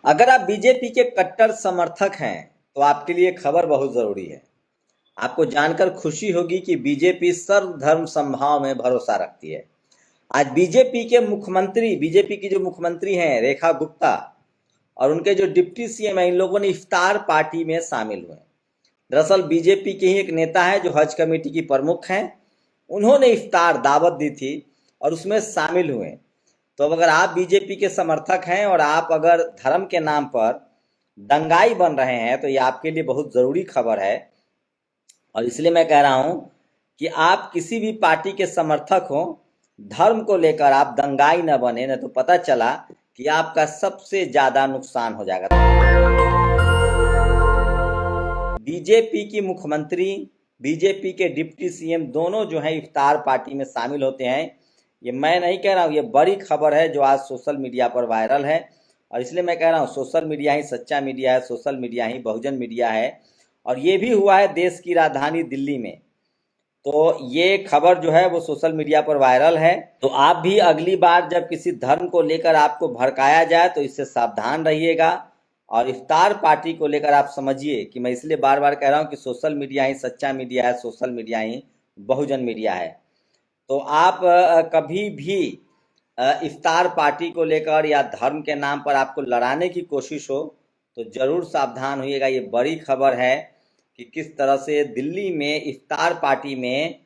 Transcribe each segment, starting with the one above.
अगर आप बीजेपी के कट्टर समर्थक हैं तो आपके लिए खबर बहुत जरूरी है। आपको जानकर खुशी होगी कि बीजेपी सर्वधर्म समभाव में भरोसा रखती है। आज बीजेपी की जो मुख्यमंत्री हैं रेखा गुप्ता और उनके जो डिप्टी सीएम हैं, इन लोगों ने इफ्तार पार्टी में शामिल हुए। दरअसल बीजेपी के ही एक नेता है जो हज कमेटी की प्रमुख हैं, उन्होंने इफ्तार दावत दी थी और उसमें शामिल हुए। तो अब अगर आप बीजेपी के समर्थक हैं और आप अगर धर्म के नाम पर दंगाई बन रहे हैं तो ये आपके लिए बहुत ज़रूरी खबर है। और इसलिए मैं कह रहा हूं कि आप किसी भी पार्टी के समर्थक हो, धर्म को लेकर आप दंगाई न बने, न तो पता चला कि आपका सबसे ज़्यादा नुकसान हो जाएगा। बीजेपी की मुख्यमंत्री, बीजेपी के डिप्टी सीएम दोनों जो है इफ्तार पार्टी में शामिल होते हैं। ये मैं नहीं कह रहा हूँ, ये बड़ी खबर है जो आज सोशल मीडिया पर वायरल है। और इसलिए मैं कह रहा हूँ सोशल मीडिया ही सच्चा मीडिया है, सोशल मीडिया ही बहुजन मीडिया है। और ये भी हुआ है देश की राजधानी दिल्ली में। तो ये खबर जो है वो सोशल मीडिया पर वायरल है। तो आप भी अगली बार जब किसी धर्म को लेकर आपको भड़काया जाए तो इससे सावधान रहिएगा। और इफ्तार पार्टी को लेकर आप समझिए कि मैं इसलिए बार बार कह रहा हूँ कि सोशल मीडिया ही सच्चा मीडिया है, सोशल मीडिया ही बहुजन मीडिया है। तो आप कभी भी इफ्तार पार्टी को लेकर या धर्म के नाम पर आपको लड़ाने की कोशिश हो तो ज़रूर सावधान होइएगा। ये बड़ी खबर है कि किस तरह से दिल्ली में इफ्तार पार्टी में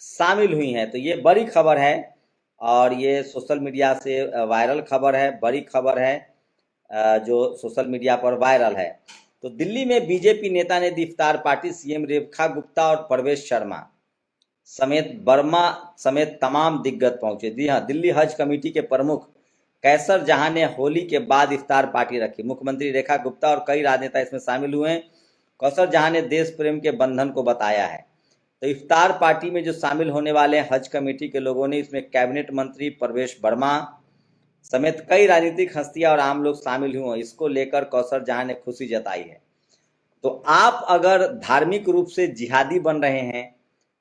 शामिल हुई हैं। तो ये बड़ी खबर है और ये सोशल मीडिया से वायरल खबर है, बड़ी खबर है जो सोशल मीडिया पर वायरल है। तो दिल्ली में बीजेपी नेता ने दी इफ्तार पार्टी, सीएम रेखा गुप्ता और परवेश शर्मा समेत वर्मा समेत तमाम दिग्गज पहुंचे। जी हाँ, दिल्ली हज कमेटी के प्रमुख कैसर जहां ने होली के बाद इफ्तार पार्टी रखी। मुख्यमंत्री रेखा गुप्ता और कई राजनेता इसमें शामिल हुए। कैसर जहां ने देश प्रेम के बंधन को बताया है। तो इफ्तार पार्टी में जो शामिल होने वाले हज कमेटी के लोगों ने इसमें कैबिनेट मंत्री परवेश वर्मा समेत कई राजनीतिक हस्तियां और आम लोग शामिल हुए। इसको लेकर कैसर जहां ने खुशी जताई है। तो आप अगर धार्मिक रूप से जिहादी बन रहे हैं,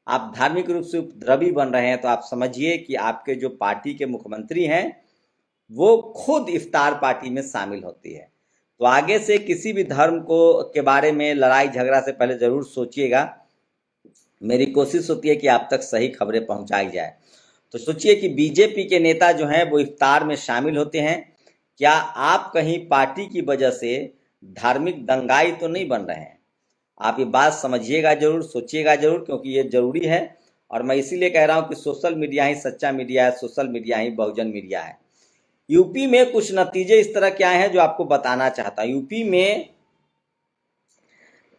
आप धार्मिक रूप से उपद्रवी बन रहे हैं, तो आप समझिए कि आपके जो पार्टी के मुख्यमंत्री हैं वो खुद इफ्तार पार्टी में शामिल होती है। तो आगे से किसी भी धर्म को के बारे में लड़ाई झगड़ा से पहले ज़रूर सोचिएगा। मेरी कोशिश होती है कि आप तक सही खबरें पहुंचाई जाए। तो सोचिए कि बीजेपी के नेता जो हैं वो इफ्तार में शामिल होते हैं। क्या आप कहीं पार्टी की वजह से धार्मिक दंगाई तो नहीं बन रहे हैं? आप ये बात समझिएगा जरूर, सोचिएगा जरूर, क्योंकि ये जरूरी है। और मैं इसीलिए कह रहा हूँ कि सोशल मीडिया ही सच्चा मीडिया है, सोशल मीडिया ही बहुजन मीडिया है। यूपी में कुछ नतीजे इस तरह के आए हैं जो आपको बताना चाहता हूँ।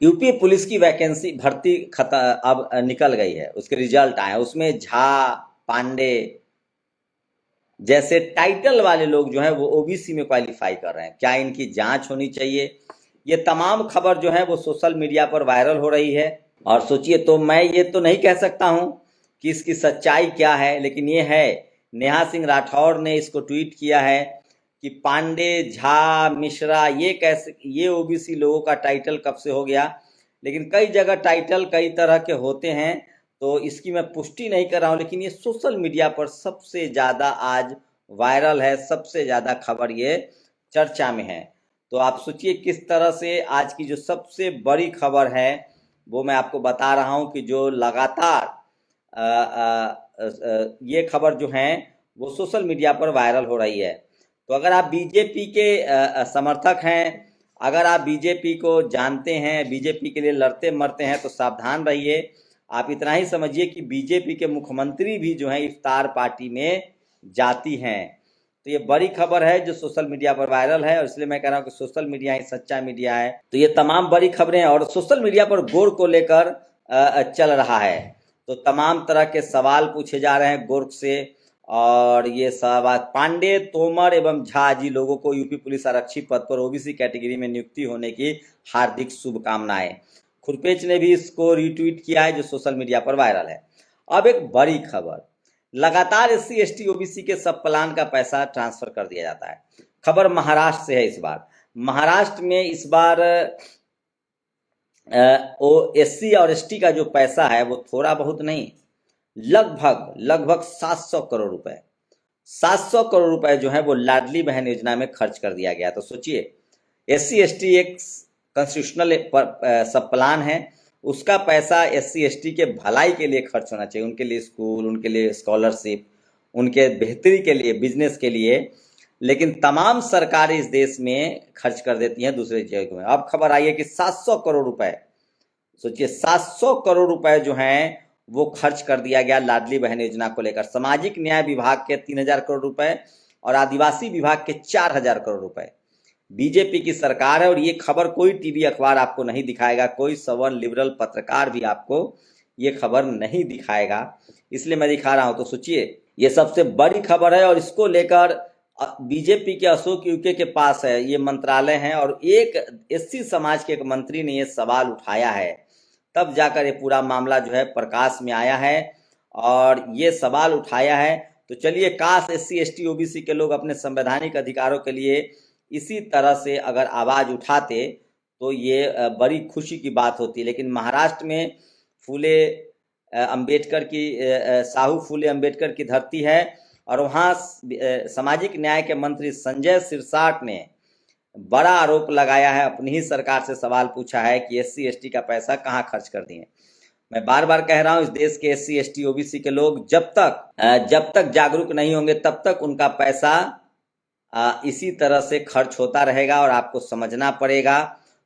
यूपी पुलिस की वैकेंसी भर्ती अब निकल गई है, उसके रिजल्ट आए। उसमें झा, पांडे जैसे टाइटल वाले लोग जो हैं वो ओबीसी में क्वालिफाई कर रहे हैं। क्या इनकी जांच होनी चाहिए? ये तमाम खबर जो है वो सोशल मीडिया पर वायरल हो रही है। और सोचिए, तो मैं ये तो नहीं कह सकता हूं कि इसकी सच्चाई क्या है, लेकिन ये है, नेहा सिंह राठौर ने इसको ट्वीट किया है कि पांडे, झा, मिश्रा ये ओबीसी लोगों का टाइटल कब से हो गया। लेकिन कई जगह टाइटल कई तरह के होते हैं, तो इसकी मैं पुष्टि नहीं कर रहा हूँ, लेकिन ये सोशल मीडिया पर सबसे ज़्यादा आज वायरल है, सबसे ज़्यादा खबर ये चर्चा में है। तो आप सोचिए किस तरह से आज की जो सबसे बड़ी खबर है वो मैं आपको बता रहा हूँ कि जो लगातार ये खबर जो है वो सोशल मीडिया पर वायरल हो रही है। तो अगर आप बीजेपी के समर्थक हैं, अगर आप बीजेपी को जानते हैं, बीजेपी के लिए लड़ते मरते हैं, तो सावधान रहिए। आप इतना ही समझिए कि बीजेपी के मुख्यमंत्री भी जो हैं इफ्तार पार्टी में जाती हैं। तो ये बड़ी खबर है जो सोशल मीडिया पर वायरल है, और इसलिए मैं कह रहा हूँ कि सोशल मीडिया ही सच्चा मीडिया है। तो ये तमाम बड़ी खबरें हैं और सोशल मीडिया पर गोर को लेकर चल रहा है। तो तमाम तरह के सवाल पूछे जा रहे हैं गोर्ख से, और ये सवाल पांडे, तोमर एवं झा जी लोगों को यूपी पुलिस आरक्षी पद पर ओबीसी कैटेगरी में नियुक्ति होने की हार्दिक शुभकामनाएं। खुरपेच ने भी इसको रीट्वीट किया है जो सोशल मीडिया पर वायरल है। अब एक बड़ी खबर, लगातार एससी एसटी ओबीसी के सब प्लान का पैसा ट्रांसफर कर दिया जाता है। खबर महाराष्ट्र से है। इस बार महाराष्ट्र में इस बार एससी और एसटी का जो पैसा है वो थोड़ा बहुत नहीं, लगभग 700 करोड़ रुपए 700 करोड़ रुपए जो है वो लाडली बहन योजना में खर्च कर दिया गया। तो सोचिए, SC ST एक कॉन्स्टिट्यूशनल सब प्लान है, उसका पैसा SC ST के भलाई के लिए खर्च होना चाहिए, उनके लिए स्कूल, उनके लिए स्कॉलरशिप, उनके बेहतरी के लिए, बिजनेस के लिए। लेकिन तमाम सरकारें इस देश में खर्च कर देती हैं दूसरे जगह में। अब खबर आई है कि 700 करोड़ रुपए, सोचिए 700 करोड़ रुपए जो हैं वो खर्च कर दिया गया लाडली बहन योजना को लेकर। सामाजिक न्याय विभाग के 3000 करोड़ रुपए और आदिवासी विभाग के 4000 करोड़ रुपए। बीजेपी की सरकार है और ये खबर कोई टीवी अखबार आपको नहीं दिखाएगा, कोई सवर्ण लिबरल पत्रकार भी आपको ये खबर नहीं दिखाएगा, इसलिए मैं दिखा रहा हूं। तो सोचिए, ये सबसे बड़ी खबर है और इसको लेकर बीजेपी के अशोक यूके के पास है ये मंत्रालय है और एक SC समाज के एक मंत्री ने ये सवाल उठाया है, तब जाकर ये पूरा मामला जो है प्रकाश में आया है और ये सवाल उठाया है। तो चलिए, काश SC ST OBC के लोग अपने संवैधानिक अधिकारों के लिए इसी तरह से अगर आवाज़ उठाते तो ये बड़ी खुशी की बात होती। लेकिन महाराष्ट्र में फूले अंबेडकर की साहू फूले अंबेडकर की धरती है और वहाँ सामाजिक न्याय के मंत्री संजय सिरसाट ने बड़ा आरोप लगाया है, अपनी ही सरकार से सवाल पूछा है कि SC ST का पैसा कहाँ खर्च कर दिए। मैं बार बार कह रहा हूँ, इस देश के SC ST OBC के लोग जब तक जागरूक नहीं होंगे तब तक उनका पैसा इसी तरह से खर्च होता रहेगा और आपको समझना पड़ेगा।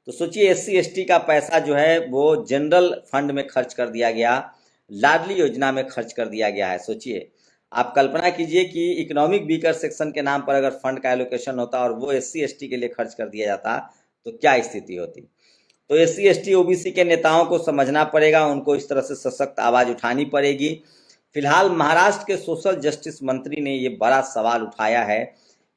तो सोचिए, SC ST का पैसा जो है वो जनरल फंड में खर्च कर दिया गया, लाडली योजना में खर्च कर दिया गया है। सोचिए, आप कल्पना कीजिए कि इकोनॉमिक वीकर सेक्शन के नाम पर अगर फंड का एलोकेशन होता और वो SC ST के लिए खर्च कर दिया जाता तो क्या स्थिति होती। तो SC ST OBC के नेताओं को समझना पड़ेगा, उनको इस तरह से सशक्त आवाज़ उठानी पड़ेगी। फिलहाल महाराष्ट्र के सोशल जस्टिस मंत्री ने ये बड़ा सवाल उठाया है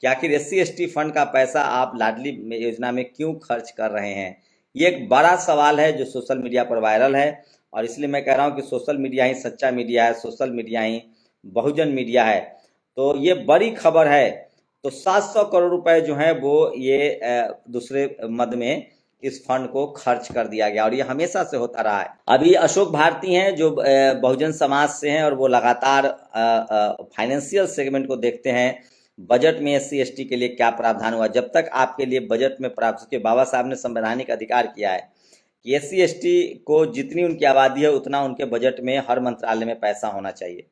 कि आखिर SC ST फंड का पैसा आप लाडली योजना में क्यों खर्च कर रहे हैं। ये एक बड़ा सवाल है जो सोशल मीडिया पर वायरल है और इसलिए मैं कह रहा हूँ कि सोशल मीडिया ही सच्चा मीडिया है, सोशल मीडिया ही बहुजन मीडिया है। तो ये बड़ी खबर है। तो 700 करोड़ रुपए जो है वो ये दूसरे मद में इस फंड को खर्च कर दिया गया और ये हमेशा से होता रहा है। अभी अशोक भारती हैं जो बहुजन समाज से हैं और वो लगातार फाइनेंशियल सेगमेंट को देखते हैं, बजट में SC ST के लिए क्या प्रावधान हुआ। जब तक आपके लिए बजट में प्रावधान, बाबा साहब ने संवैधानिक अधिकार किया है कि SC ST को जितनी उनकी आबादी है उतना उनके बजट में हर मंत्रालय में पैसा होना चाहिए।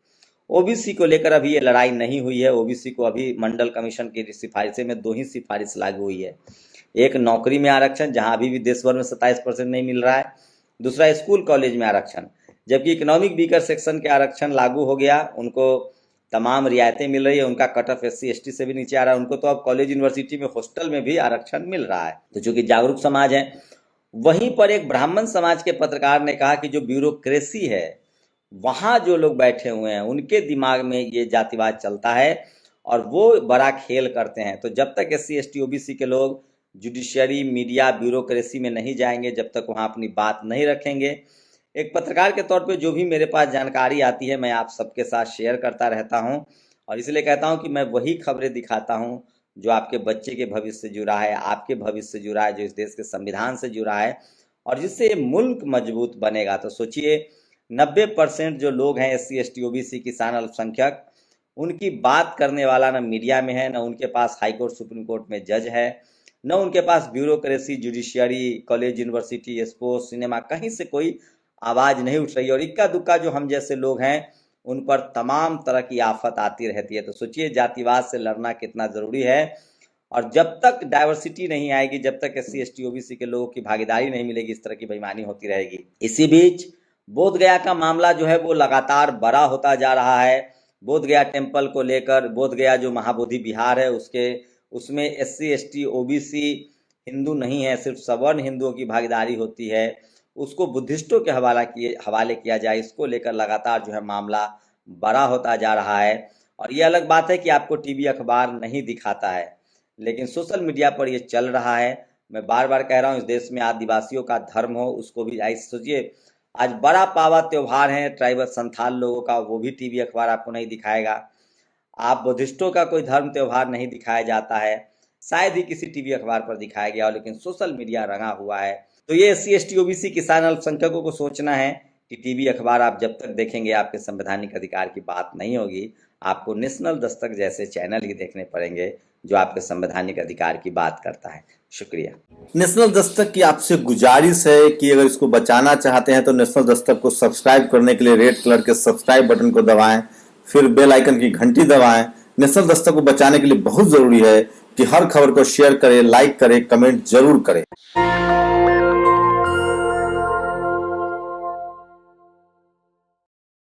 OBC को लेकर अभी ये लड़ाई नहीं हुई है। OBC को अभी मंडल कमीशन की सिफारिशें में 2 ही सिफारिश लागू हुई है, एक नौकरी में आरक्षण जहां अभी भी देश भर में 27% नहीं मिल रहा है, दूसरा स्कूल कॉलेज में आरक्षण। जबकि इकोनॉमिक वीकर सेक्शन के आरक्षण लागू हो गया, उनको तमाम रियायतें मिल रही है, उनका कट ऑफ SC ST से भी नीचे आ रहा है, उनको तो अब कॉलेज यूनिवर्सिटी में हॉस्टल में भी आरक्षण मिल रहा है। तो चूंकि जागरूक समाज है, वहीं पर एक ब्राह्मण समाज के पत्रकार ने कहा कि जो ब्यूरोक्रेसी है वहाँ जो लोग बैठे हुए हैं उनके दिमाग में ये जातिवाद चलता है और वो बड़ा खेल करते हैं। तो जब तक SC ST OBC के लोग जुडिशियरी, मीडिया, ब्यूरोक्रेसी में नहीं जाएंगे, जब तक वहाँ अपनी बात नहीं रखेंगे, एक पत्रकार के तौर पे जो भी मेरे पास जानकारी आती है मैं आप सबके साथ शेयर करता रहता हूँ और इसलिए कहता हूँ कि मैं वही खबरें दिखाता हूँ जो आपके बच्चे के भविष्य से जुड़ा है, आपके भविष्य से जुड़ा है, जो इस देश के संविधान से जुड़ा है और जिससे मुल्क मजबूत बनेगा। तो सोचिए, 90% जो लोग हैं SC ST OBC किसान अल्पसंख्यक, उनकी बात करने वाला ना मीडिया में है, ना उनके पास हाई कोर्ट सुप्रीम कोर्ट में जज है, न उनके पास bureaucracy, judiciary, college, university, sports, cinema, कहीं से कोई आवाज़ नहीं उठ रही और इक्का दुक्का जो हम जैसे लोग हैं उन पर तमाम तरह की आफत आती रहती है। तो सोचिए, जातिवाद से लड़ना कितना ज़रूरी है और जब तक डाइवर्सिटी नहीं आएगी, जब तक SC ST OBC के लोगों की भागीदारी नहीं मिलेगी, इस तरह की बेईमानी होती रहेगी। इसी बीच बोधगया का मामला जो है वो लगातार बड़ा होता जा रहा है। बोधगया टेम्पल को लेकर, बोधगया जो महाबोधि विहार है उसमें SC ST OBC हिंदू नहीं है, सिर्फ सवर्ण हिंदुओं की भागीदारी होती है, उसको बुद्धिस्टों के हवाले किया जाए, इसको लेकर लगातार जो है मामला बड़ा होता जा रहा है। और ये अलग बात है कि आपको टीवी अखबार नहीं दिखाता है, लेकिन सोशल मीडिया पर ये चल रहा है। मैं बार बार कह रहा हूँ, इस देश में आदिवासियों का धर्म हो, उसको भी सोचिए, आज बड़ा पावा त्यौहार है ट्राइबल संथाल लोगों का, वो भी टीवी अखबार आपको नहीं दिखाएगा। आप बुद्धिस्टों का कोई धर्म त्यौहार नहीं दिखाया जाता है, शायद ही किसी टीवी अखबार पर दिखाया गया हो, लेकिन सोशल मीडिया रंगा हुआ है। तो ये SC ST OBC किसान अल्पसंख्यकों को सोचना है कि टीवी अखबार आप जब तक देखेंगे आपके संवैधानिक अधिकार की बात नहीं होगी, आपको नेशनल दस्तक जैसे चैनल ही देखने पड़ेंगे जो आपके संवैधानिक अधिकार की बात करता है। शुक्रिया। नेशनल दस्तक की आपसे गुजारिश है कि अगर इसको बचाना चाहते हैं तो नेशनल दस्तक को सब्सक्राइब करने के लिए रेड कलर के सब्सक्राइब बटन को दबाएं, फिर बेल आइकन की घंटी दबाएं। नेशनल दस्तक को बचाने के लिए बहुत जरूरी है कि हर खबर को शेयर करें, लाइक करें, कमेंट जरूर करें।